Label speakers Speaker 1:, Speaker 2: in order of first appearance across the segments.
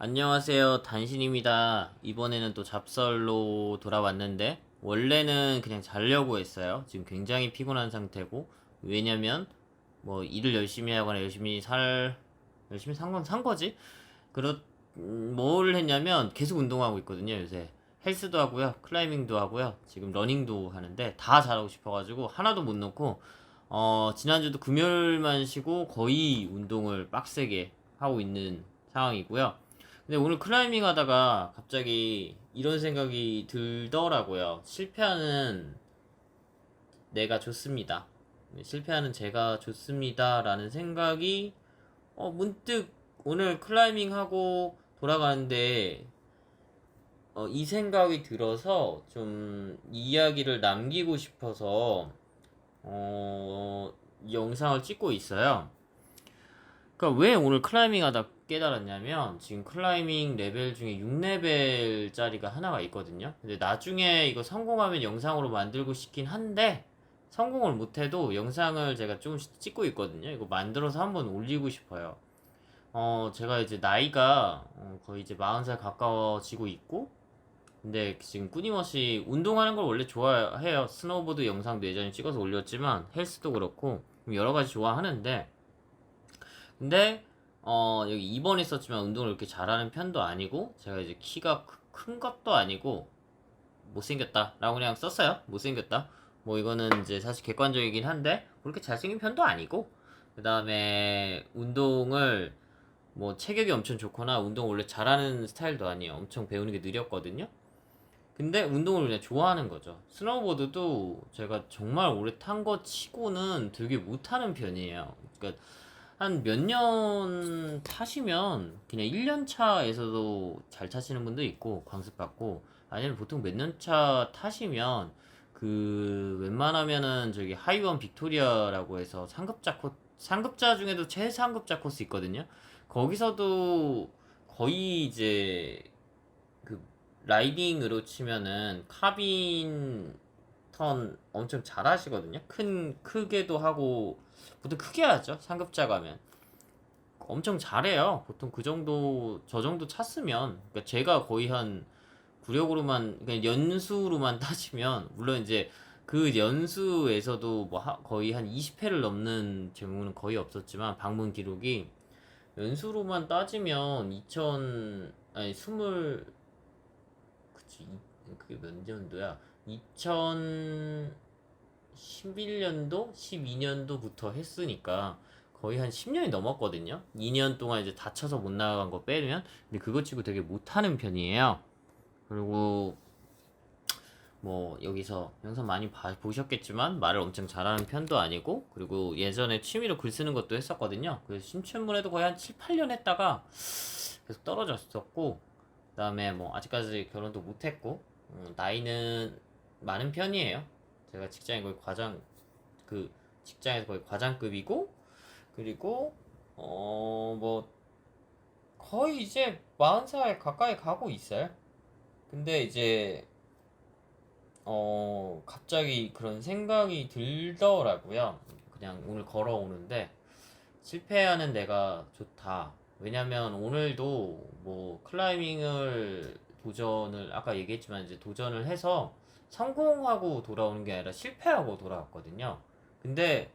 Speaker 1: 안녕하세요. 단신입니다. 이번에는 또 잡설로 돌아왔는데, 원래는 그냥 자려고 했어요. 지금 굉장히 피곤한 상태고, 왜냐면, 뭐, 일을 열심히 하거나 열심히 산 거지? 뭘 했냐면, 계속 운동하고 있거든요, 요새. 헬스도 하고요, 클라이밍도 하고요, 지금 러닝도 하는데, 다 잘하고 싶어가지고, 하나도 못 놓고, 지난주도 금요일만 쉬고, 거의 운동을 빡세게 하고 있는 상황이고요. 근데 오늘 클라이밍 하다가 갑자기 이런 생각이 들더라고요. 실패하는 내가 좋습니다. 실패하는 제가 좋습니다라는 생각이 문득 오늘 클라이밍 하고 돌아가는데 이 생각이 들어서 좀 이야기를 남기고 싶어서 이 영상을 찍고 있어요. 그러니까 왜 오늘 클라이밍 하다 깨달았냐면 지금 클라이밍 레벨 중에 6레벨짜리가 하나가 있거든요. 근데 나중에 이거 성공하면 영상으로 만들고 싶긴 한데 성공을 못해도 영상을 제가 조금씩 찍고 있거든요. 이거 만들어서 한번 올리고 싶어요. 제가 이제 나이가 거의 이제 40살 가까워지고 있고 근데 지금 끊임없이 운동하는 걸 원래 좋아해요. 스노보드 영상도 예전에 찍어서 올렸지만 헬스도 그렇고 여러 가지 좋아하는데 근데 여기 2번에 썼지만 운동을 이렇게 잘하는 편도 아니고 제가 이제 키가 큰 것도 아니고 못생겼다 라고 그냥 썼어요. 못생겼다. 뭐 이거는 이제 사실 객관적이긴 한데 그렇게 잘생긴 편도 아니고 그 다음에 운동을 뭐 체격이 엄청 좋거나 운동 원래 잘하는 스타일도 아니에요. 엄청 배우는 게 느렸거든요. 근데 운동을 그냥 좋아하는 거죠. 스노우보드도 제가 정말 오래 탄 거 치고는 되게 못하는 편이에요. 그러니까 한 몇 년 타시면 그냥 1년 차에서도 잘 타시는 분도 있고 강습받고 아니면 보통 몇 년 차 타시면 그 웬만하면은 저기 하이원 빅토리아라고 해서 상급자 중에도 최상급자 코스 있거든요. 거기서도 거의 이제 그 라이딩으로 치면은 카빈 턴 엄청 잘 하시거든요. 크게도 하고 보통 크게 하죠. 상급자 가면 엄청 잘해요. 보통 그 정도 저 정도 찼으면 그러니까 제가 거의 한 구력으로만 그냥 연수로만 따지면 물론 이제 그 연수에서도 뭐 거의 한 20회를 넘는 경우는 거의 없었지만 방문 기록이 연수로만 따지면 2000 아니 20 그치 그게 몇 년도야? 2011년도, 12년도부터 했으니까 거의 한 10년이 넘었거든요. 2년 동안 이제 다쳐서 못 나간 거 빼면 근데 그거 치고 되게 못하는 편이에요. 그리고 뭐 여기서 영상 많이 보셨겠지만 말을 엄청 잘하는 편도 아니고 그리고 예전에 취미로 글 쓰는 것도 했었거든요. 그래서 신춘문예도 거의 한 7, 8년 했다가 계속 떨어졌었고 그다음에 뭐 아직까지 결혼도 못했고 나이는 많은 편이에요. 제가 직장이 거의 그 직장에서 거의 과장급이고 그리고 뭐 거의 이제 40살 가까이 가고 있어요. 근데 이제 갑자기 그런 생각이 들더라고요. 그냥 오늘 걸어오는데 실패하는 내가 좋다. 왜냐면 오늘도 뭐 클라이밍을 도전을 아까 얘기했지만 이제 도전을 해서 성공하고 돌아오는 게 아니라 실패하고 돌아왔거든요. 근데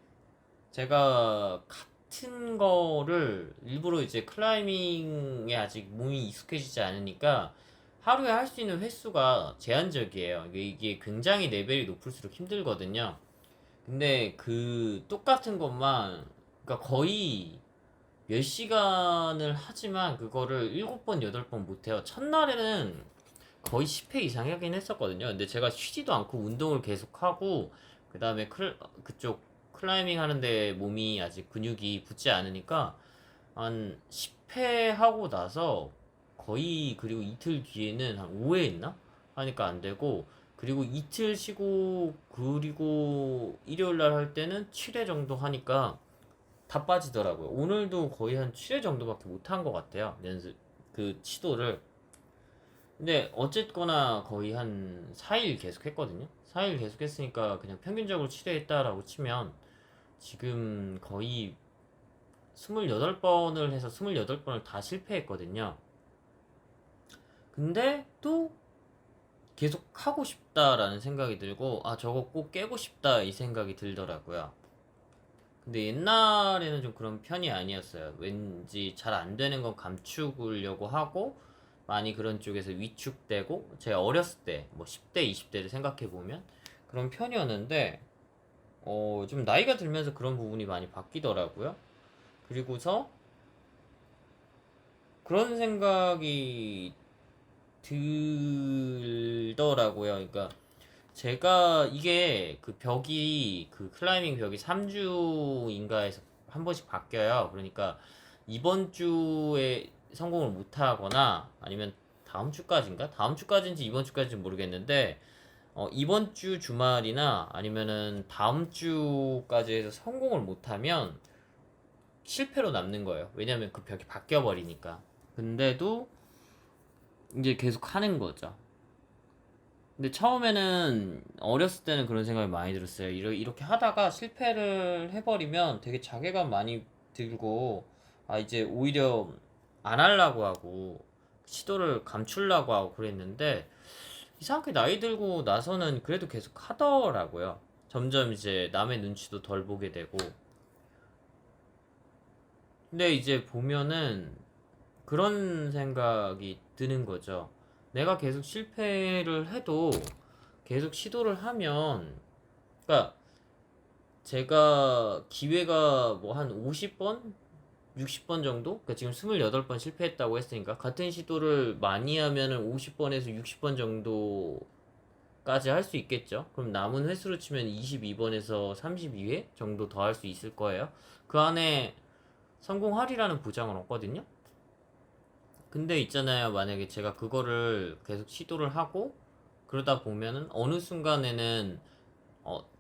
Speaker 1: 제가 같은 거를 일부러 이제 클라이밍에 아직 몸이 익숙해지지 않으니까 하루에 할 수 있는 횟수가 제한적이에요. 이게 굉장히 레벨이 높을수록 힘들거든요. 근데 그 똑같은 것만 그러니까 거의 몇 시간을 하지만 그거를 7번, 8번 못해요. 첫날에는 거의 10회 이상 하긴 했었거든요. 근데 제가 쉬지도 않고 운동을 계속하고 그 다음에 그쪽 클라이밍 하는데 몸이 아직 근육이 붙지 않으니까 한 10회 하고 나서 거의 그리고 이틀 뒤에는 한 5회 했나? 하니까 안 되고 그리고 이틀 쉬고 그리고 일요일 날 할 때는 7회 정도 하니까 다 빠지더라고요. 오늘도 거의 한 7회 정도밖에 못 한 것 같아요. 연습 그 치도를. 근데 어쨌거나 거의 한 4일 계속 했거든요. 4일 계속 했으니까 그냥 평균적으로 7회 했다라고 치면 지금 거의 28번을 해서 28번을 다 실패했거든요. 근데 또 계속 하고 싶다라는 생각이 들고, 아, 저거 꼭 깨고 싶다 이 생각이 들더라고요. 근데 옛날에는 좀 그런 편이 아니었어요. 왠지 잘 안 되는 건 감추려고 하고, 많이 그런 쪽에서 위축되고, 제가 어렸을 때, 뭐 10대, 20대를 생각해보면 그런 편이었는데, 좀 나이가 들면서 그런 부분이 많이 바뀌더라고요. 그리고서 그런 생각이 들더라고요. 그러니까 제가 이게 그 벽이 그 클라이밍 벽이 3주인가에서 한 번씩 바뀌어요. 그러니까 이번 주에 성공을 못 하거나 아니면 다음 주까지인가? 다음 주까지인지 이번 주까지인지 모르겠는데 이번 주 주말이나 아니면은 다음 주까지 해서 성공을 못 하면 실패로 남는 거예요. 왜냐면 그 벽이 바뀌어 버리니까. 근데도 이제 계속 하는 거죠. 근데 처음에는 어렸을 때는 그런 생각이 많이 들었어요. 이렇게 하다가 실패를 해버리면 되게 자괴감 많이 들고, 아, 이제 오히려 안 하려고 하고, 시도를 감추려고 하고 그랬는데, 이상하게 나이 들고 나서는 그래도 계속 하더라고요. 점점 이제 남의 눈치도 덜 보게 되고. 근데 이제 보면은 그런 생각이 드는 거죠. 내가 계속 실패를 해도 계속 시도를 하면, 그러니까 제가 기회가 뭐 한 50번? 60번 정도? 그러니까 지금 28번 실패했다고 했으니까 같은 시도를 많이 하면은 50번에서 60번 정도까지 할 수 있겠죠. 그럼 남은 횟수로 치면 22번에서 32회 정도 더 할 수 있을 거예요. 그 안에 성공하리라는 보장은 없거든요. 근데 있잖아요. 만약에 제가 그거를 계속 시도를 하고 그러다 보면은 어느 순간에는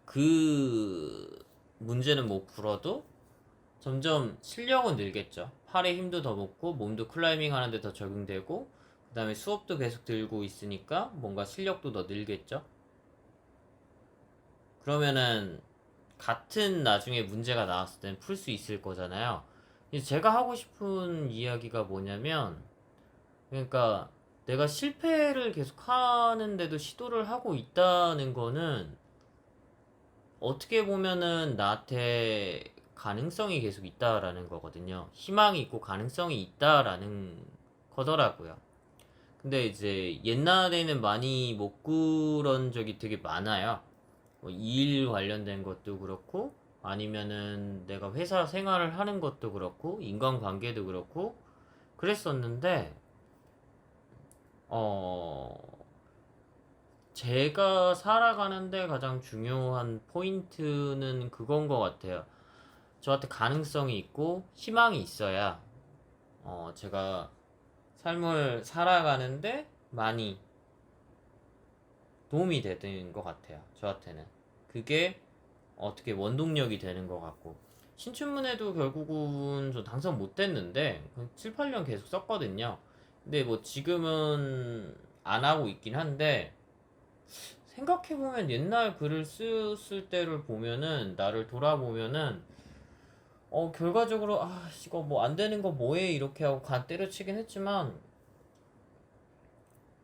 Speaker 1: 그 문제는 못 풀어도 점점 실력은 늘겠죠. 팔에 힘도 더 붙고 몸도 클라이밍 하는데 더 적용되고 그다음에 수업도 계속 들고 있으니까 뭔가 실력도 더 늘겠죠. 그러면은 같은 나중에 문제가 나왔을 때는 풀 수 있을 거잖아요. 이제 제가 하고 싶은 이야기가 뭐냐면 그러니까 내가 실패를 계속 하는데도 시도를 하고 있다는 거는 어떻게 보면은 나한테 가능성이 계속 있다라는 거거든요. 희망이 있고 가능성이 있다라는 거더라고요. 근데 이제 옛날에는 많이 못 그런 적이 되게 많아요. 뭐일 관련된 것도 그렇고 아니면은 내가 회사 생활을 하는 것도 그렇고 인간관계도 그렇고 그랬었는데 어 제가 살아가는데 가장 중요한 포인트는 그건 것 같아요. 저한테 가능성이 있고 희망이 있어야 제가 삶을 살아가는데 많이 도움이 되는 것 같아요. 저한테는 그게 어떻게 원동력이 되는 것 같고 신춘문예도 결국은 저 당선 못 됐는데 7, 8년 계속 썼거든요. 근데 뭐 지금은 안 하고 있긴 한데 생각해보면 옛날 글을 썼을 때를 보면은 나를 돌아보면은 결과적으로 이거 뭐 안 되는 거 뭐해 이렇게 하고 간 때려치긴 했지만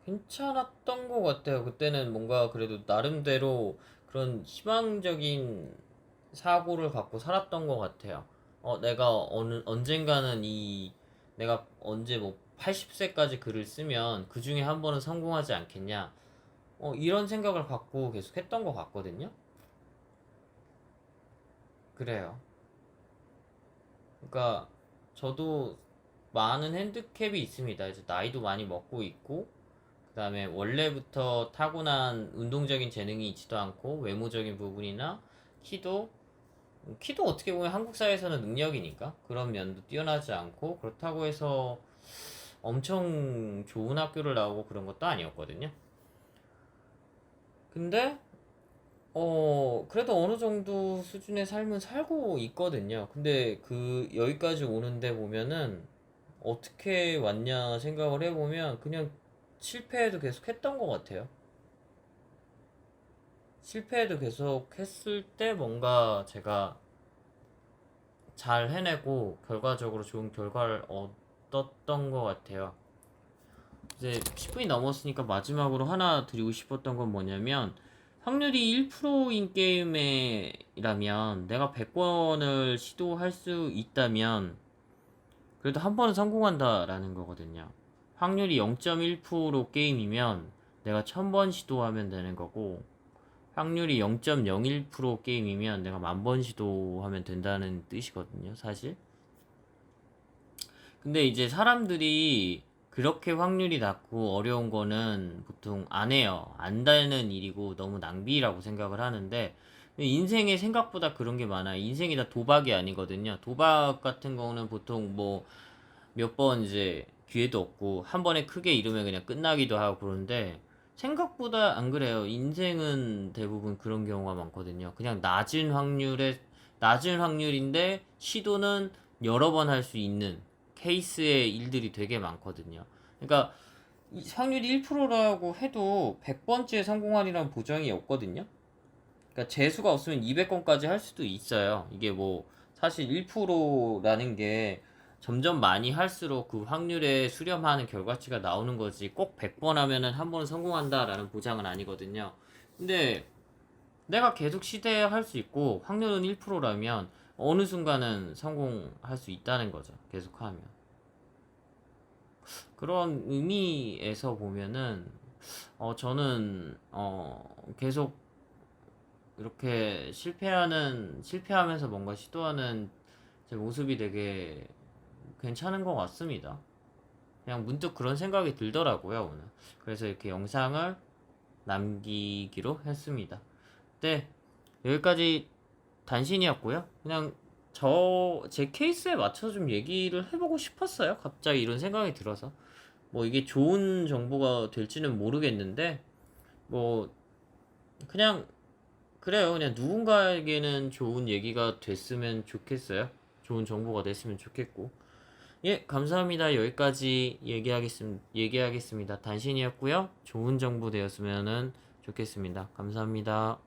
Speaker 1: 괜찮았던 것 같아요. 그때는 뭔가 그래도 나름대로 그런 희망적인 사고를 갖고 살았던 것 같아요. 내가 언젠가는 내가 언제 뭐 80세까지 글을 쓰면 그 중에 한 번은 성공하지 않겠냐. 이런 생각을 갖고 계속 했던 것 같거든요. 그래요. 그러니까 저도 많은 핸디캡이 있습니다. 이제 나이도 많이 먹고 있고, 그 다음에 원래부터 타고난 운동적인 재능이 있지도 않고, 외모적인 부분이나 키도, 키도 어떻게 보면 한국 사회에서는 능력이니까 그런 면도 뛰어나지 않고, 그렇다고 해서 엄청 좋은 학교를 나오고 그런 것도 아니었거든요. 근데 그래도 어느 정도 수준의 삶은 살고 있거든요. 근데 여기까지 오는데 보면은, 어떻게 왔냐 생각을 해보면, 그냥 실패해도 계속 했던 것 같아요. 실패해도 계속 했을 때 뭔가 제가 잘 해내고, 결과적으로 좋은 결과를 얻었던 것 같아요. 이제 10분이 넘었으니까 마지막으로 하나 드리고 싶었던 건 뭐냐면, 확률이 1%인 게임이라면 내가 100번을 시도할 수 있다면 그래도 한 번은 성공한다라는 거거든요. 확률이 0.1% 게임이면 내가 1000번 시도하면 되는 거고, 확률이 0.01% 게임이면 내가 10,000번 시도하면 된다는 뜻이거든요, 사실. 근데 이제 사람들이 그렇게 확률이 낮고 어려운 거는 보통 안 해요. 안 되는 일이고 너무 낭비라고 생각을 하는데, 인생에 생각보다 그런 게 많아요. 인생이 다 도박이 아니거든요. 도박 같은 거는 보통 뭐 몇 번 이제 기회도 없고 한 번에 크게 잃으면 그냥 끝나기도 하고 그런데, 생각보다 안 그래요. 인생은 대부분 그런 경우가 많거든요. 그냥 낮은 확률인데 시도는 여러 번 할 수 있는 케이스의 일들이 되게 많거든요. 그러니까 확률이 1%라고 해도 100번째 성공하리라는 보장이 없거든요. 그러니까 재수가 없으면 200건까지 할 수도 있어요. 이게 뭐 사실 1%라는 게 점점 많이 할수록 그 확률에 수렴하는 결과치가 나오는 거지, 꼭 100번 하면은 한 번은 성공한다라는 보장은 아니거든요. 근데 내가 계속 시도할 수 있고 확률은 1%라면 어느 순간은 성공할 수 있다는 거죠. 계속하면. 그런 의미에서 보면은 저는 계속 이렇게 실패하면서 뭔가 시도하는 제 모습이 되게 괜찮은 것 같습니다. 그냥 문득 그런 생각이 들더라고요, 오늘. 그래서 이렇게 영상을 남기기로 했습니다. 네, 여기까지 단신이었고요. 그냥 제 케이스에 맞춰서 좀 얘기를 해보고 싶었어요. 갑자기 이런 생각이 들어서. 뭐 이게 좋은 정보가 될지는 모르겠는데, 뭐, 그냥 그래요. 그냥 누군가에게는 좋은 얘기가 됐으면 좋겠어요. 좋은 정보가 됐으면 좋겠고. 예, 감사합니다. 여기까지 얘기하겠습니다. 단신이었고요. 좋은 정보 되었으면 좋겠습니다. 감사합니다.